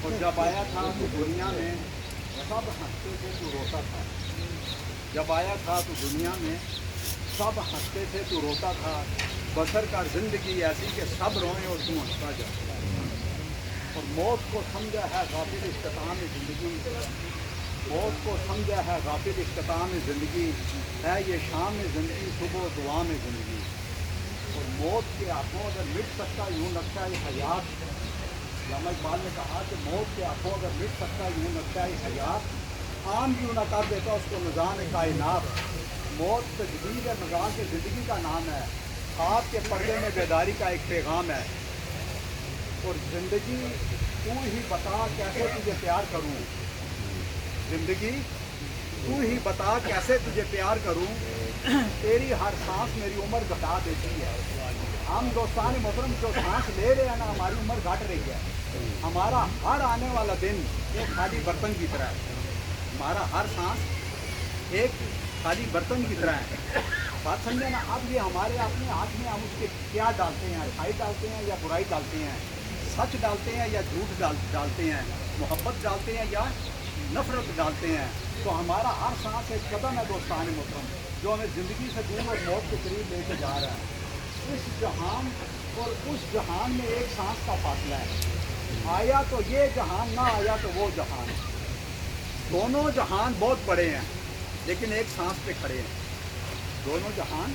اور جب آیا تھا تو دنیا میں سب ہنستے تھے تو روتا تھا. جب آیا تھا تو دنیا میں سب ہنستے تھے تو روتا تھا. بسر کر زندگی ایسی کہ سب روئیں اور تو ہنستا جا. اور موت کو سمجھا ہے غافل اختتام زندگی. موت کو سمجھا ہے غافل اختتام زندگی. ہے یہ شام زندگی صبح و دعا میں زندگی. اور موت کے ہاتھوں اگر مٹ سکتا یوں لگتا ہے حیات. علامہ اقبال نے کہا کہ موت کے ہاتھوں اگر مٹ سکتا یوں لگتا ہے حیات. عام کیوں نہ کر دیتا اس کو نظام کائنات. موت تجدید نظام کے زندگی کا نام ہے. خواب کے پردے میں بیداری کا ایک پیغام ہے. اور زندگی تو ہی بتا کیسے تجھے پیار کروں. زندگی تو ہی بتا کیسے تجھے پیار کروں. تیری ہر سانس میری عمر گھٹا دیتی ہے. ہم دوستان محترم جو سانس لے رہے ہیں نا ہماری عمر گھٹ رہی ہے. ہمارا ہر آنے والا دن ایک خالی برتن کی طرح ہے. ہمارا ہر سانس ایک خالی برتن کی طرح ہے. بات سمجھے نا. اب یہ ہمارے اپنے ہاتھ میں ہم اس کے کیا ڈالتے ہیں. اچھائی ڈالتے ہیں یا برائی ڈالتے ہیں. سچ ڈالتے ہیں یا جھوٹ ڈالتے ہیں. محبت ڈالتے ہیں یا نفرت ڈالتے ہیں. تو ہمارا ہر سانس ایک قدم ہے دوستان محترم جو ہمیں زندگی سے دور اور موت کے قریب لے کے جا رہا ہے. اس جہان اور اس جہان میں ایک سانس کا فاصلہ ہے. آیا تو یہ جہان نہ آیا تو وہ جہان. دونوں جہان بہت بڑے ہیں لیکن ایک سانس پہ کھڑے ہیں. دونوں جہان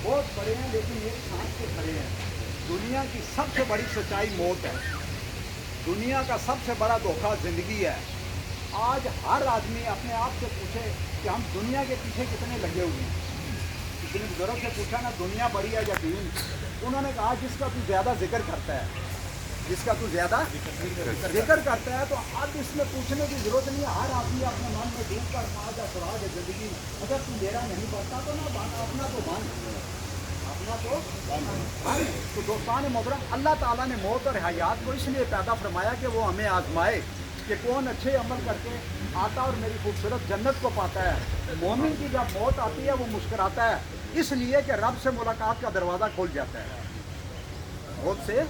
بہت بڑے ہیں لیکن ایک سانس پہ کھڑے ہیں. دنیا کی سب سے بڑی سچائی موت ہے. دنیا کا سب سے بڑا دھوکہ زندگی ہے. آج ہر آدمی اپنے آپ سے پوچھے کہ ہم دنیا کے پیچھے کتنے لگے ہوئے ہیں. کسی نے بزرگ سے پوچھا نا دنیا بڑی ہے یا دین. انہوں نے کہا جس کا تو زیادہ ذکر کرتا ہے. جس کا تو زیادہ ذکر کرتا ہے. تو اب اس میں پوچھنے کی ضرورت نہیں ہے. ہر آدمی اپنے من میں ڈوب کر ساز ہے سراغ ہے زندگی. اگر تو میرا نہیں پڑتا تو نہ اپنا تو بن. اپنا تو دوستان محترم اللہ تعالیٰ نے موت اور حیات کو اس لیے پیدا فرمایا کہ وہ ہمیں آزمائے کہ کون اچھے عمل کر کے آتا اور میری خوبصورت جنت کو پاتا ہے. مومن کی جب موت آتی ہے وہ مسکراتا ہے اس لیے کہ رب سے ملاقات کا دروازہ کھل جاتا ہے. موت سے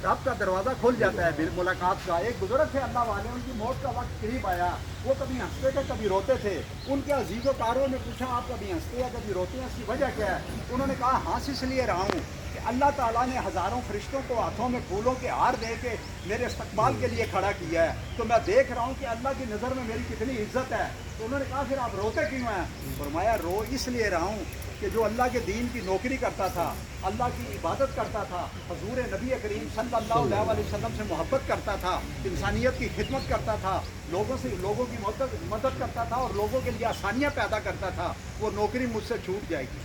رب کا دروازہ کھل جاتا ہے ملاقات کا. ایک بزرگ تھے اللہ والے, ان کی موت کا وقت قریب آیا. وہ کبھی ہنستے تھے کبھی روتے تھے. ان کے عزیز و کاروں نے پوچھا آپ کبھی ہنستے ہیں کبھی روتے ہیں, اس کی وجہ کیا ہے؟ انہوں نے کہا ہنس اس لیے رہا ہوں کہ اللہ تعالیٰ نے ہزاروں فرشتوں کو ہاتھوں میں پھولوں کے ہار دے کے میرے استقبال کے لیے کھڑا کیا ہے. تو میں دیکھ رہا ہوں کہ اللہ کی نظر میں میری کتنی عزت ہے. تو انہوں نے کہا پھر آپ روتے کیوں ہیں؟ فرمایا رو اس لیے رہا ہوں کہ جو اللہ کے دین کی نوکری کرتا تھا, اللہ کی عبادت کرتا تھا, حضور نبی کریم صلی اللہ علیہ وسلم سے محبت کرتا تھا, انسانیت کی خدمت کرتا تھا, لوگوں کی مدد کرتا تھا اور لوگوں کے لیے آسانیاں پیدا کرتا تھا, وہ نوکری مجھ سے چھوٹ جائے گی.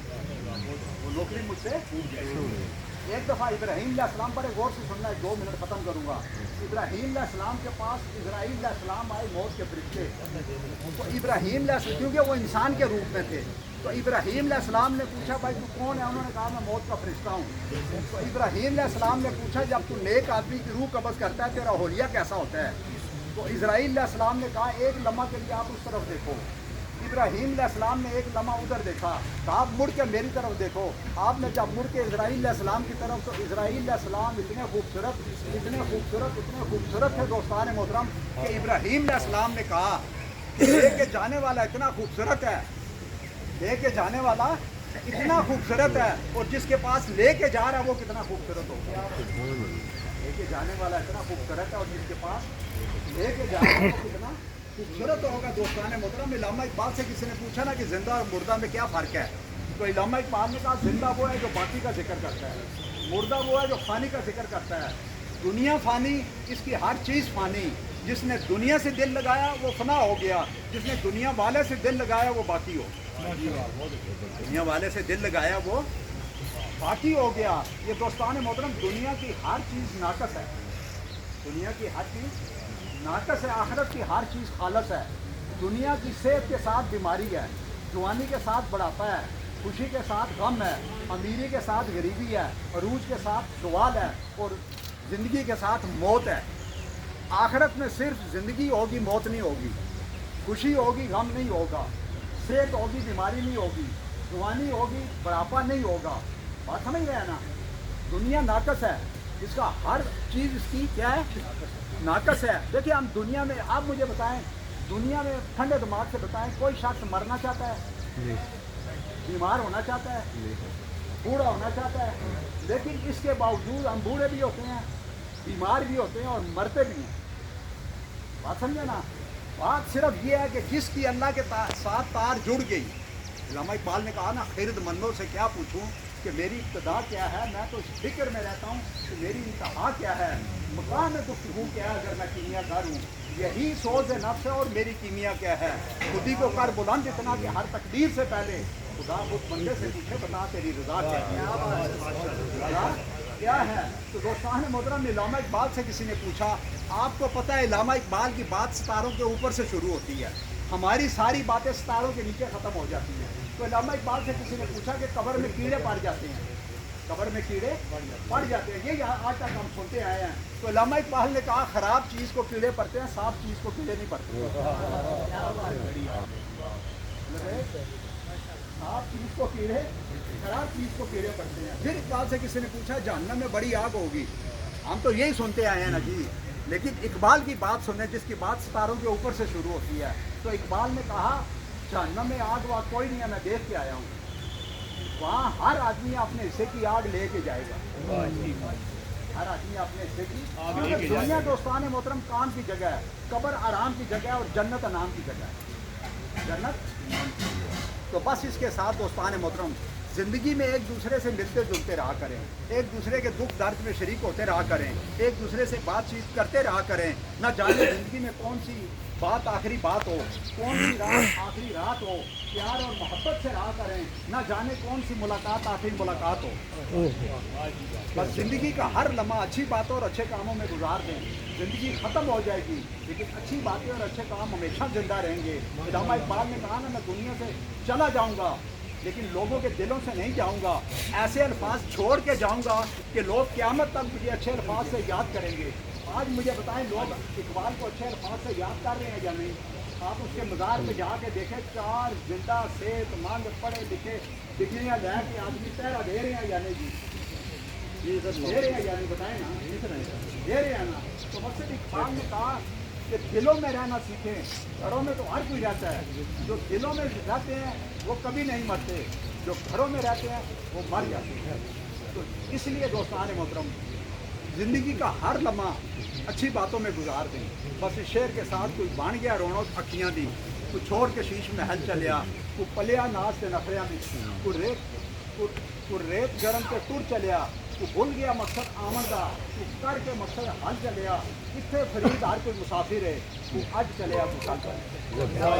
وہ نوکری مجھ سے چھوٹ جائے گی. ایک دفعہ ابراہیم علیہ السلام پر غور سے سننا ہے, 2 منٹ ختم کروں گا. ابراہیم علیہ السلام کے پاس اسرائیل علیہ السلام آئے موت کے فرشتے. تو ابراہیم علیہ السلام کیونکہ وہ انسان کے روپ میں تھے, تو ابراہیم علیہ السلام نے پوچھا بھائی تو کون ہے؟ انہوں نے کہا میں موت کا فرشتہ ہوں. تو ابراہیم علیہ السلام نے پوچھا جب تو نیک آدمی کی روح قبض کرتا ہے تیرا حلیہ کیسا ہوتا ہے؟ تو اسرائیل علیہ السلام نے کہا ایک لمحہ کے لیے آپ اس طرف دیکھو. ابراہیم علیہ السلام نے ایک لمحہ ادھر دیکھا. آپ مڑ کے میری طرف دیکھو. آپ نے جب مڑ کے اسرائیل علیہ السلام کی طرف, تو اسرائیل علیہ السلام اتنے خوبصورت تھے دوستان محترم کہ ابراہیم علیہ السلام نے کہا لے کے جانے والا اتنا خوبصورت ہے, لے کے جانے والا اتنا خوبصورت ہے, اور جس کے پاس لے کے جا رہا ہے وہ کتنا خوبصورت ہو گیا. لے کے جانے والا اتنا خوبصورت ہے اور جس کے پاس لے کے جا رہا ہے وہ کتنا خوبصورت ہوگا. دوستان محترم علامہ اقبال سے کسی نے پوچھا نا کہ زندہ اور مردہ میں کیا فرق ہے؟ تو علامہ اقبال نے کہا زندہ وہ ہے جو باقی کا ذکر کرتا ہے, مردہ وہ ہے جو فانی کا ذکر کرتا ہے. دنیا فانی, اس کی ہر چیز فانی. جس نے دنیا سے دل لگایا وہ فنا ہو گیا, جس نے دنیا والے سے دل لگایا وہ باقی ہو. دنیا والے سے دل لگایا وہ باقی ہو گیا. یہ دوستان محترم دنیا کی ہر چیز ناقص ہے. دنیا کی ہر چیز ناقص ہے. آخرت کی ہر چیز خالص ہے. دنیا کی صحت کے ساتھ بیماری ہے, جوانی کے ساتھ بڑھاپا ہے, خوشی کے ساتھ غم ہے, امیری کے ساتھ غریبی ہے, عروج کے ساتھ زوال ہے, اور زندگی کے ساتھ موت ہے. آخرت میں صرف زندگی ہوگی, موت نہیں ہوگی. خوشی ہوگی, غم نہیں ہوگا. صحت ہوگی, بیماری نہیں ہوگی. جوانی ہوگی, بڑھاپا نہیں ہوگا. بات سمجھ رہے ہیں نا. دنیا ناقص ہے. اس کا ہر چیز اس کی کیا ہے ناقص ہے. دیکھیے ہم دنیا میں آپ مجھے بتائیں دنیا میں ٹھنڈے دماغ سے بتائیں کوئی شخص مرنا چاہتا ہے بیمار ہونا چاہتا ہے بوڑھا ہونا چاہتا ہے لیکن اس کے باوجود ہم بوڑھے بھی ہوتے ہیں بیمار بھی ہوتے ہیں اور مرتے بھی ہیں. بات سمجھے نا بات صرف یہ ہے کہ جس کی اللہ کے ساتھ تار جڑ گئی. علامہ اقبال نے کہا نا خرد مندوں سے کیا پوچھوں کہ میری ابتدا کیا ہے میں تو اس فکر میں رہتا ہوں کہ میری انتہا کیا ہے مقام گفتگو کیا ہے اگر میں کیمیا گر ہوں یہی سوز نفس ہے اور میری کیمیا کیا ہے خودی کو کر بلند اتنا کہ ہر تقدیر سے پہلے خدا خود بندے سے پوچھے بتا تیری رضا کیا ہے. تو دوستان محترم علامہ اقبال سے کسی نے پوچھا آپ کو پتہ ہے علامہ اقبال کی بات ستاروں کے اوپر سے شروع ہوتی ہے ہماری ساری باتیں ستاروں کے نیچے ختم ہو جاتی ہیں. تو علامہ اقبال سے کسی نے پوچھا کہ قبر میں کیڑے پڑ جاتے ہیں قبر میں کیڑے پڑ جاتے ہیں یہ آج تک ہم سنتے آئے ہیں. تو علامہ اقبال نے کہا خراب چیز کو کیڑے پڑتے ہیں صاف چیز کو کیڑے نہیں پڑتے. صاف چیز کو کیڑے خراب چیز کو کیڑے پڑتے ہیں. پھر اقبال سے کسی نے پوچھا جہنم میں بڑی آگ ہوگی ہم تو یہی سنتے آئے ہیں نا جی لیکن اقبال کی بات سنیں جس کی بات ستاروں کے اوپر سے شروع ہوتی ہے. تو اقبال نے کہا جہنم میں آگ واگ کوئی نہیں ہے میں دیکھ کے آیا ہوں وہاں ہر آدمی اپنے حصے کی آگ لے کے جائے گا. ہر آدمی اپنے حصے کی دنیا دوستان محترم کام کی جگہ ہے قبر آرام کی جگہ ہے اور جنت انعام کی جگہ ہے جنت. تو بس اس کے ساتھ دوستان محترم زندگی میں ایک دوسرے سے ملتے جلتے رہا کریں ایک دوسرے کے دکھ درد میں شریک ہوتے رہا کریں ایک دوسرے سے بات چیت کرتے رہا کریں. نہ جانے زندگی میں کون سی بات آخری بات ہو کون سی رات آخری رات ہو پیار اور محبت سے رہا کریں نہ جانے کون سی ملاقات آخری ملاقات ہو. بس زندگی کا ہر لمحہ اچھی باتوں اور اچھے کاموں میں گزار دیں. زندگی ختم ہو جائے گی لیکن اچھی باتیں اور اچھے کام ہمیشہ زندہ رہیں گے. علامہ اقبال نے کہا نا میں دنیا سے چلا جاؤں گا لیکن لوگوں کے دلوں سے نہیں جاؤں گا ایسے الفاظ چھوڑ کے جاؤں گا کہ لوگ قیامت تک مجھے اچھے الفاظ سے یاد کریں گے. آج مجھے بتائیں لوگ اقبال کو اچھے الفاظ سے یاد کر رہے ہیں یا نہیں. آپ اس کے مزار پہ جا کے دیکھیں چار زندہ صحت مند پڑھے لکھے ڈگریاں لے کے آدمی پہرا دے رہے ہیں یا نہیں جی دے رہے ہیں یا نہیں بتائیں نا دے رہے ہیں نا. تو مقصد اقبال نے کہا کہ دلوں میں رہنا سیکھیں گھروں میں تو ہر کوئی رہتا ہے جو دلوں میں رہتے ہیں وہ کبھی نہیں مرتے جو گھروں میں رہتے ہیں وہ مر جاتے ہیں. تو اس لیے دوستان محترم زندگی کا ہر لمحہ اچھی باتوں میں گزار دیں. بس اس شعر کے ساتھ کوئی بان گیا رونق اکھیاں دی کوئی چھوڑ کے شیش محل چلیا کوئی پلیا ناز سے نفریاں بھی کوئی ریت گرم کے ٹر چلیا تو بھول گیا مقصد آمن دا تو کر کے مقصد حل چلیا اتنے فرید ہر کوئی مسافر ہے تو اج چلیا تو کل چلیا.